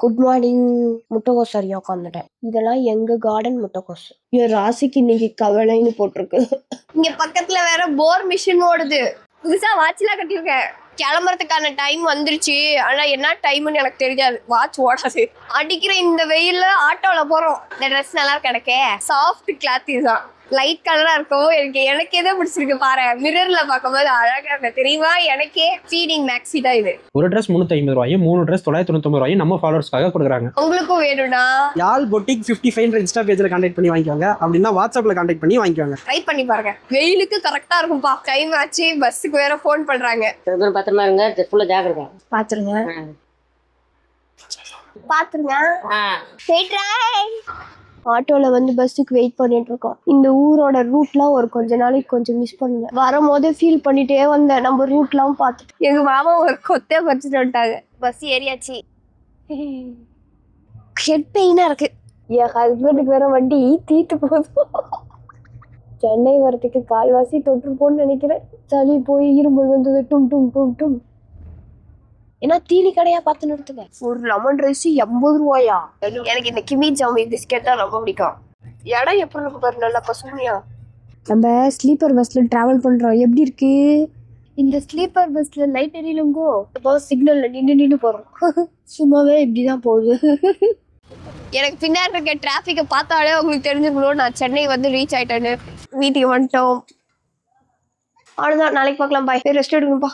Good morning. முட்டைகோஸ் அறியா உட்காந்துட்டேன். இதெல்லாம் எங்க கார்டன் முட்டைகோஸ். என் ராசிக்கு இன்னைக்கு கவலைன்னு போட்டிருக்கு. இங்க பக்கத்துல வேற போர் மிஷின் ஓடுது. புதுசா வாட்ச்லாம் கட்டியிருக்கேன். கிளம்புறதுக்கான டைம் வந்துருச்சு. ஆனா என்ன டைம்னு எனக்கு தெரியாது. வாட்ச் ஓடாது. அடிக்கிற இந்த வெயில்ல ஆட்டோல போறோம். இந்த ட்ரெஸ் நல்லா கிடக்கே. சாஃப்ட் கிளாத் இதுதான். லைட் கலரா இருக்கும். எனக்கு எதோ பிடிச்சிருக்கு பாரு. மிரர்ல பார்க்கும்போது அழகா இருக்கு தெரியுமா. எனக்கே ஃபீடிங் மேக்ஸி தான் இது. ஒரு ட்ரெஸ் 350 ரூபாயும் 3 ட்ரெஸ் 999 ரூபாயும் நம்ம ஃபாலோவர்ஸ்க்காக கொடுக்குறாங்க. உங்களுக்கும் வேணும்னா யாழ் பொட்டிக் 55 இன்ஸ்டா பேஜ்ல கான்டாக்ட் பண்ணி வாங்கிக்கோங்க. அப்படின்னா வாட்ஸ்அப்ல கான்டாக்ட் பண்ணி வாங்கிக்கோங்க. ட்ரை பண்ணி பாருங்க. வெயிலுக்கு கரெக்டா இருக்கும்பா. டைம் ஆச்சு. பஸ்ஸுக்கு வேற ஃபோன் பண்றாங்க. பத்திரமா இருங்க. ஃபுல்லா ஜாக்கிரதை பாத்துருங்க. பாத்துருங்க. ஆட்டோல வந்து பஸ்ஸுக்கு வெயிட் பண்ணிட்டு இருக்கோம். இந்த ஊரோட ரூட்லாம் ஒரு கொஞ்ச நாளைக்கு கொஞ்சம் மிஸ் பண்ணுவேன். வரும்போது ஃபீல் பண்ணிட்டே வந்தேன். நம்ம ரூட்லாம் பார்த்துட்டு எங்க மாமா ஒரு கொத்தே பறிச்சுட்டு வந்துட்டாங்க. பஸ் ஏறியாச்சு. ஹெட் பெயினா இருக்கு. என் ஹஸ்பண்டுக்கு வேற வண்டி தீட்டு போகுது. சென்னை வரத்துக்கு கால்வாசி தொற்று போன்னு நினைக்கிறேன். சளி போய் இருமல் வந்தது. டும் டும் டும் டும். ஏன்னா தீனி கடையா பார்த்து நிறுத்துங்க. ஒரு லெமன் ரைஸ் 80 ரூபாயா? எனக்கு இந்த கிமி ஜாமி பிஸ்கெட் தான் ரொம்ப பிடிக்கும். இடம் எப்படி இருக்கு பாரு. நல்லா பசுமையா. நம்ம ஸ்லீப்பர் பஸ்ல டிராவல் பண்றோம். எப்படி இருக்கு இந்த ஸ்லீப்பர் பஸ்ல? லைட் எரியலங்கோ. பஸ் சிக்னல்ல நின்று போறோம். சும்மாவே இப்படிதான் போகுது. எனக்கு பின்னாடி இருக்க டிராஃபிக்கை பார்த்தாலே உங்களுக்கு தெரிஞ்சுக்கணும் நான் சென்னை வந்து ரீச் ஆயிட்டேன்னு. வீட்டுக்கு வந்துட்டோம். அவ்வளோதான். நாளைக்கு பார்க்கலாம். பாய். ரெஸ்ட் எடுக்கணும்ப்பா.